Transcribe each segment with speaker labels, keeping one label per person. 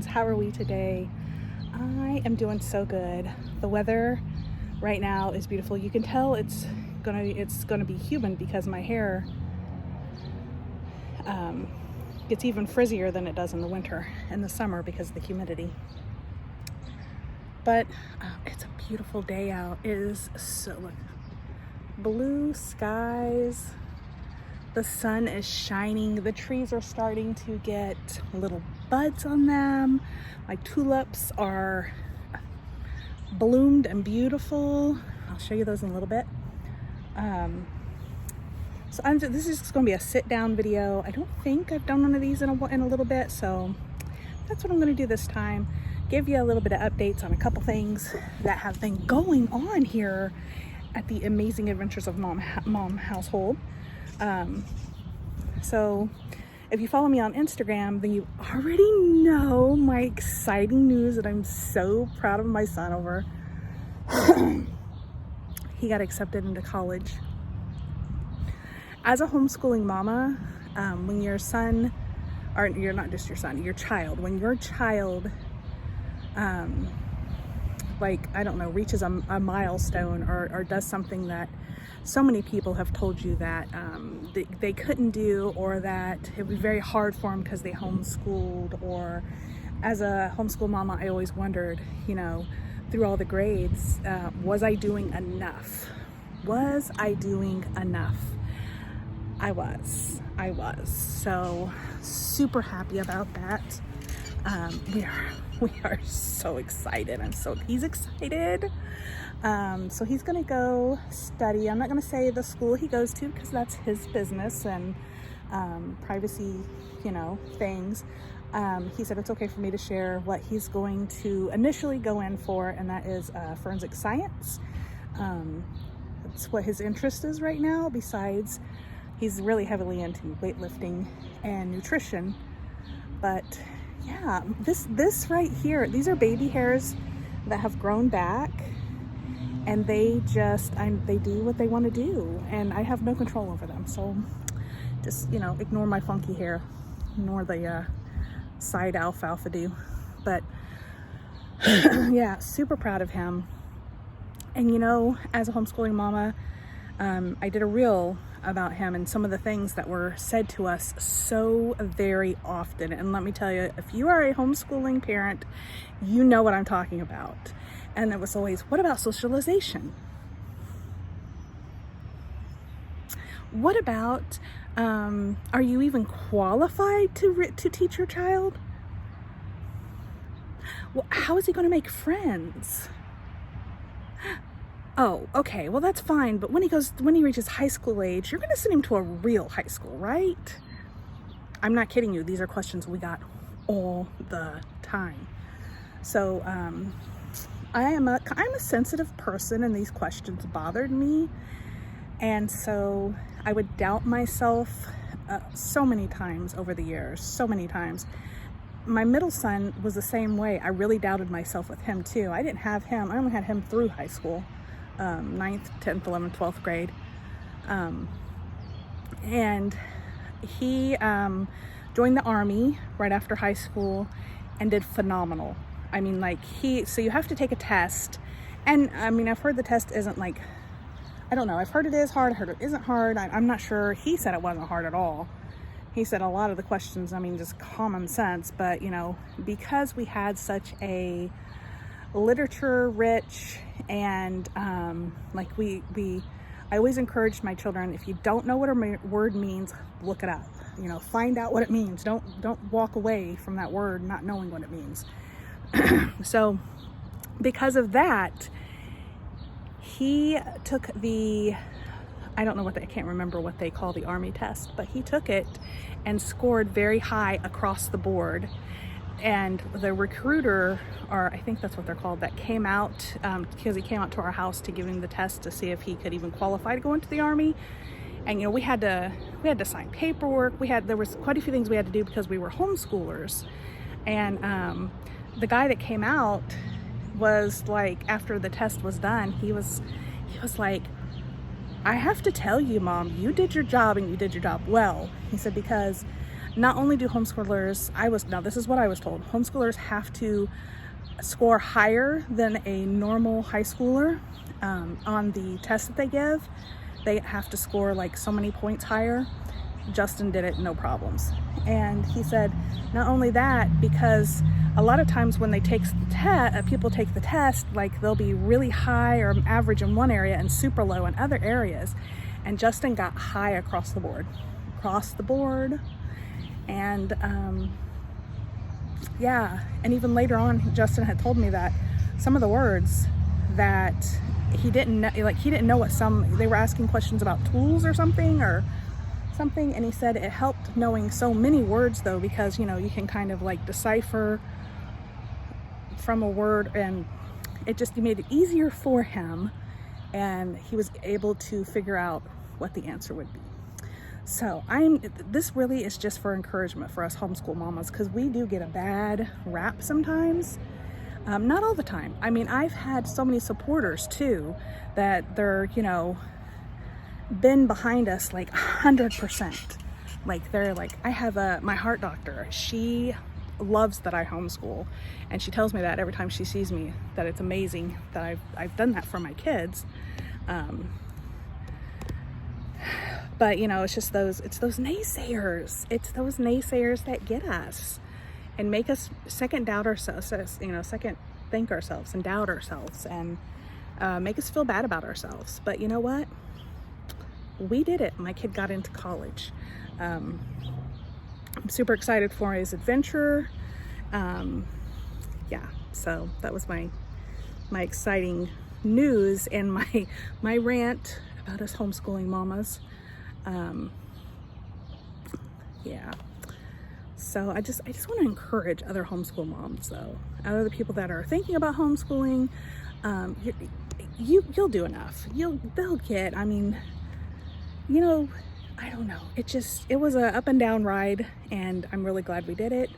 Speaker 1: How are we today? I am doing so good. The weather right now is beautiful. You can tell it's gonna be humid because my hair gets even frizzier than it does in the winter and the summer because of the humidity. But it's a beautiful day out. It is so blue skies. The sun is shining. The trees are starting to get little buds on them. My tulips are bloomed and beautiful. I'll show you those in a little bit. This is just going to be a sit-down video. I don't think I've done one of these in a little bit, so that's what I'm going to do this time. Give you a little bit of updates on a couple things that have been going on here at the Amazing Adventures of Mom household. So if you follow me on Instagram, then you already know my exciting news that I'm so proud of my son over. He got accepted into college. As a homeschooling mama, when your son, or you're not just your son, your child, when your child reaches a milestone or does something that so many people have told you that they couldn't do, or that it was very hard for them because they homeschooled, or as a homeschool mama, I always wondered, through all the grades, was I doing enough? Was I doing enough? I was. So super happy about that. We are so excited. He's excited. So he's gonna go study. I'm not gonna say the school he goes to because that's his business and privacy, things. He said it's okay for me to share what he's going to initially go in for, and that is forensic science. That's what his interest is right now. Besides, he's really heavily into weightlifting and nutrition. But yeah, this right here, these are baby hairs that have grown back, and they do what they want to do, and I have no control over them. So just, ignore my funky hair, ignore the side alfalfa do. But yeah, super proud of him. And as a homeschooling mama, I did a reel about him and some of the things that were said to us so very often. And let me tell you, if you are a homeschooling parent, you know what I'm talking about. And it was always, what about socialization? What about, are you even qualified to teach your child? Well, how is he going to make friends? Oh, okay, well that's fine, but when he reaches high school age, you're gonna send him to a real high school, right? I'm not kidding you, these are questions we got all the time. So I'm a sensitive person, and these questions bothered me, and so I would doubt myself so many times over the years, so many times. My middle son was the same way. I really doubted myself with him too. I didn't have him, I only had him through high school. 9th, 10th, 11th, 12th grade. And he joined the Army right after high school and did phenomenal. I mean, so you have to take a test. And I mean, I've heard the test isn't I don't know. I've heard it is hard, I heard it isn't hard. I'm not sure. He said it wasn't hard at all. He said a lot of the questions, just common sense, but because we had such a literature rich and I always encouraged my children, if you don't know what a word means, look it up, find out what it means. Don't walk away from that word not knowing what it means. So because of that, he took I can't remember what they call the Army test, but he took it and scored very high across the board. And the recruiter, or I think that's what they're called, that came out, because he came out to our house to give him the test to see if he could even qualify to go into the Army. And we had to sign paperwork. There was quite a few things we had to do because we were homeschoolers. And the guy that came out was like, after the test was done, he was like, I have to tell you, Mom, you did your job, and you did your job well. He said, because not only do homeschoolers, now this is what I was told, homeschoolers have to score higher than a normal high schooler on the test that they give. They have to score like so many points higher. Justin did it, no problems. And he said, not only that, because a lot of times when they take the test, people take the test, like they'll be really high or average in one area and super low in other areas. And Justin got high across the board. And yeah, and even later on, Justin had told me that some of the words that he didn't know, like he didn't know what they were asking questions about tools or something, and he said it helped knowing so many words though, because you can kind of like decipher from a word, and it made it easier for him, and he was able to figure out what the answer would be. So this really is just for encouragement for us homeschool mamas, because we do get a bad rap sometimes. Not all the time. I mean, I've had so many supporters too that they're, been behind us like 100%. Like they're like, I have my heart doctor. She loves that I homeschool, and she tells me that every time she sees me, that it's amazing that I've done that for my kids. But it's just those naysayers. It's those naysayers that get us and make us second doubt ourselves, second think ourselves and doubt ourselves, and make us feel bad about ourselves. But you know what? We did it. My kid got into college. I'm super excited for his adventure. Yeah, so that was my exciting news and my rant about us homeschooling mamas. Yeah. So I just want to encourage other homeschool moms, though, other people that are thinking about homeschooling. You'll do enough. They'll get. I mean, I don't know. It was a up and down ride, and I'm really glad we did it.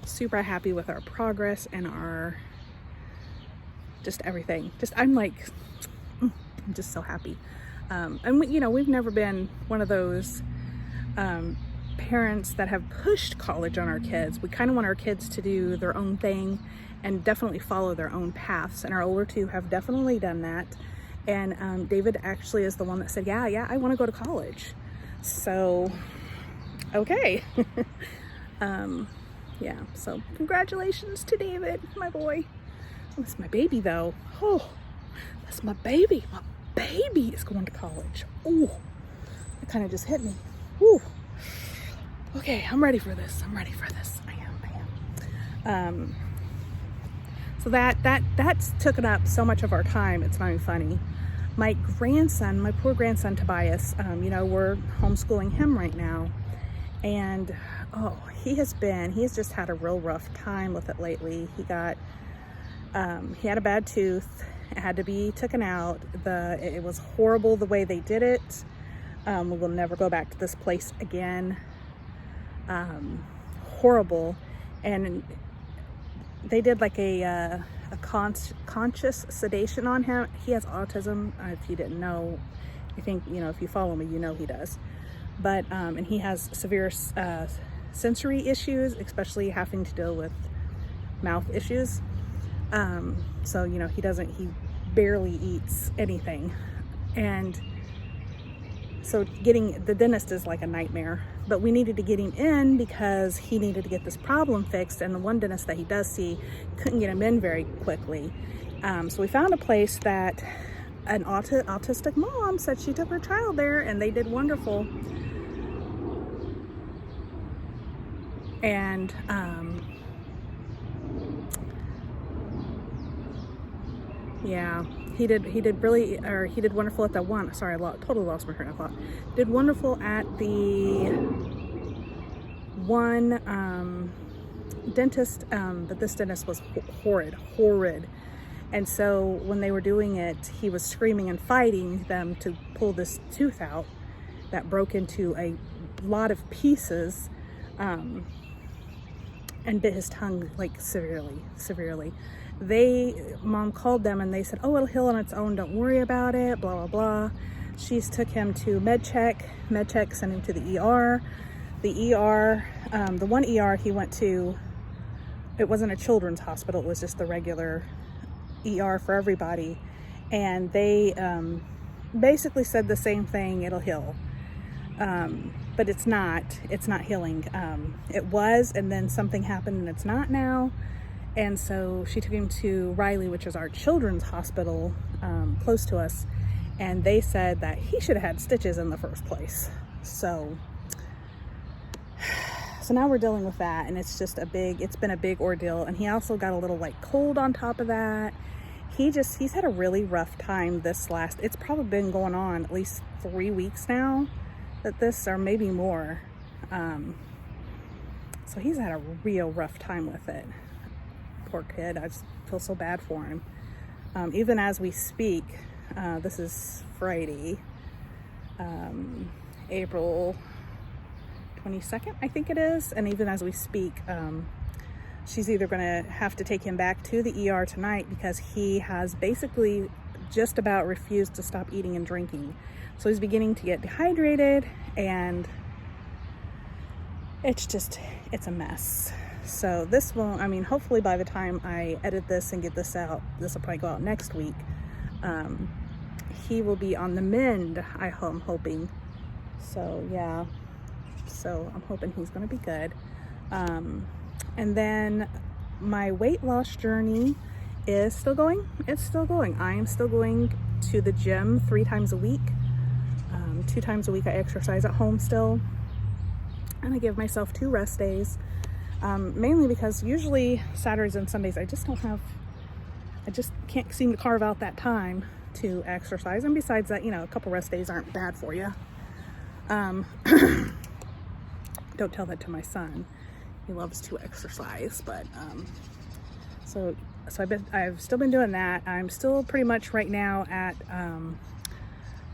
Speaker 1: Super happy with our progress and our just everything. I'm just so happy. And we've never been one of those parents that have pushed college on our kids. We kind of want our kids to do their own thing and definitely follow their own paths. And our older two have definitely done that. And David actually is the one that said, yeah, I want to go to college. So, okay. Yeah, so congratulations to David, my boy. That's my baby, though. Oh, that's my baby. My baby is going to college. Oh, it kind of just hit me. Ooh. Okay, I'm ready for this. I am. So that's taken up so much of our time. It's not even funny. My poor grandson Tobias, we're homeschooling him right now, and he has just had a real rough time with it lately. He had a bad tooth. It had to be taken out. It was horrible the way they did it. We will never go back to this place again. Horrible. And they did like a conscious sedation on him. He has autism. If you didn't know, I think, if you follow me, he does. But, and he has severe sensory issues, especially having to deal with mouth issues. So, he barely eats anything. And so getting the dentist is like a nightmare, but we needed to get him in because he needed to get this problem fixed. And the one dentist that he does see couldn't get him in very quickly. So we found a place that an autistic mom said she took her child there, and they did wonderful. And, yeah, he did wonderful at that one. Sorry, totally lost my train of thought. Did wonderful at the one dentist, but this dentist was horrid. And so when they were doing it, he was screaming and fighting them to pull this tooth out that broke into a lot of pieces, and bit his tongue like severely. Mom called them and they said, oh, it'll heal on its own, don't worry about it, blah, blah, blah. She's took him to MedCheck. MedCheck sent him to the ER. The ER the one ER he went to, it wasn't a children's hospital, it was just the regular ER for everybody. And they basically said the same thing, it'll heal. But it's not healing. It was, and then something happened and it's not now. And so she took him to Riley, which is our children's hospital close to us. And they said that he should have had stitches in the first place. So now we're dealing with that, and it's been a big ordeal. And he also got a little like cold on top of that. He's had a really rough time it's probably been going on at least 3 weeks now or maybe more. So he's had a real rough time with it. Poor kid, I just feel so bad for him. Even as we speak, this is Friday, April 22nd, I think it is. And even as we speak, she's either going to have to take him back to the ER tonight because he has basically just about refused to stop eating and drinking. So he's beginning to get dehydrated, and it's a mess. So hopefully by the time I edit this and get this out, this will probably go out next week. He will be on the mend, I'm hoping. So yeah, I'm hoping he's going to be good. And then my weight loss journey is still going. It's still going. I am still going to the gym 3 times a week. 2 times a week I exercise at home still. And I give myself 2 rest days. Mainly because usually Saturdays and Sundays I just can't seem to carve out that time to exercise. And besides that, a couple rest days aren't bad for you. Don't tell that to my son. He loves to exercise, but so I've still been doing that. I'm still pretty much right now at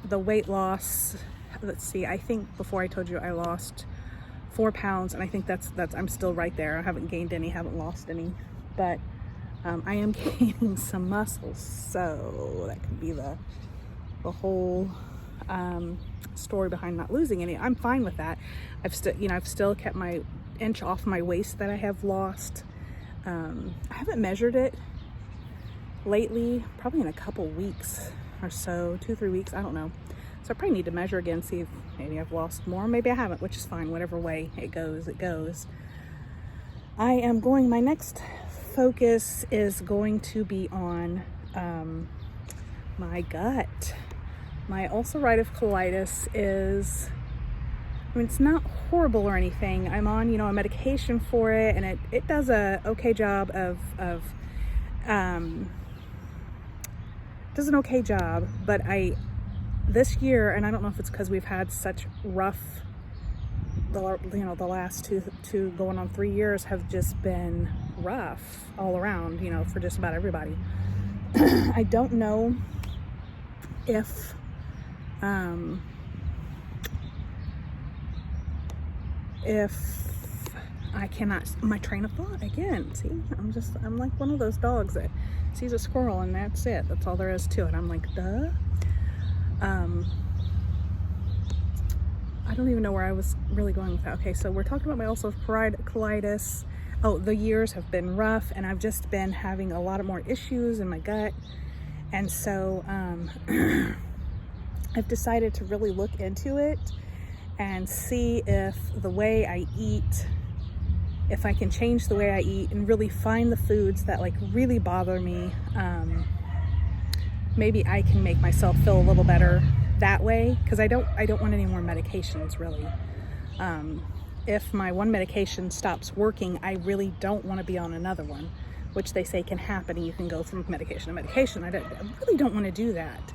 Speaker 1: the weight loss. Let's see, I think before I told you I lost 4 pounds, and I think that's I'm still right there. I haven't gained any, haven't lost any, but I am gaining some muscles, so that could be the whole story behind not losing any. I'm fine with that. I've still kept my inch off my waist that I have lost. I haven't measured it lately, probably in a couple weeks or so, 2-3 weeks, I don't know. So I probably need to measure again, see if maybe I've lost more, maybe I haven't, which is fine. Whatever way it goes, it goes. My next focus is going to be on my gut. My ulcerative colitis is, it's not horrible or anything. I'm on, a medication for it, and it does a okay job does an okay job, but this year, and I don't know if it's because we've had such rough, the last two going on 3 years have just been rough all around, for just about everybody. I don't know if I cannot, my train of thought again, see, I'm like one of those dogs that sees a squirrel and that's it, that's all there is to it. I'm like, duh. I don't even know where I was really going with that. Okay, so we're talking about my ulcerative colitis. Oh, the years have been rough, and I've just been having a lot of more issues in my gut. And so I've decided to really look into it and see if the way I eat, if I can change the way I eat and really find the foods that like really bother me. Maybe I can make myself feel a little better that way, because I don't want any more medications really. If my one medication stops working, I really don't want to be on another one, which they say can happen, and you can go from medication to medication. I really don't want to do that.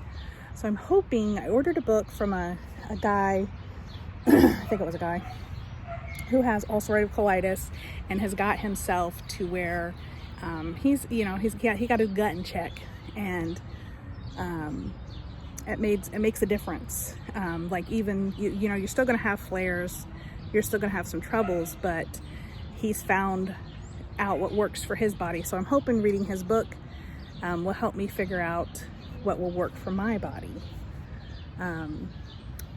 Speaker 1: So I'm hoping, I ordered a book from a guy, I think it was a guy, who has ulcerative colitis and has got himself to where he got his gut in check, and it makes a difference. Like even, you're still going to have flares, you're still going to have some troubles, but he's found out what works for his body. So I'm hoping reading his book will help me figure out what will work for my body.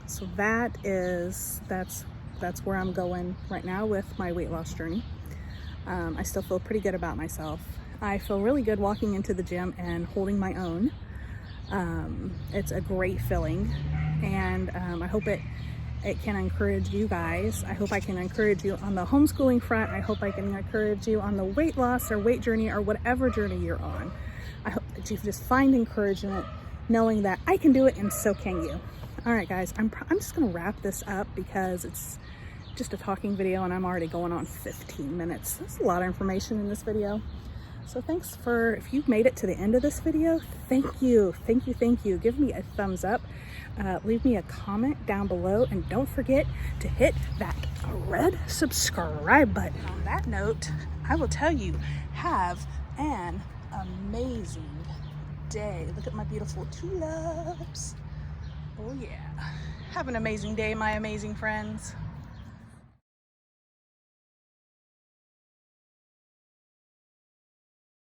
Speaker 1: So that's that's where I'm going right now with my weight loss journey. I still feel pretty good about myself. I feel really good walking into the gym and holding my own. It's a great feeling, and I hope it can encourage you guys. I hope I can encourage you on the homeschooling front. I hope I can encourage you on the weight loss or weight journey or whatever journey you're on. I hope that you just find encouragement knowing that I can do it and so can you. All right, guys, I'm just gonna wrap this up because it's just a talking video and I'm already going on 15 minutes. There's a lot of information in this video. So thanks if you've made it to the end of this video, thank you. Give me a thumbs up, leave me a comment down below, and don't forget to hit that red subscribe button. On that note, I will tell you, have an amazing day. Look at my beautiful tulips. Oh yeah. Have an amazing day, my amazing friends.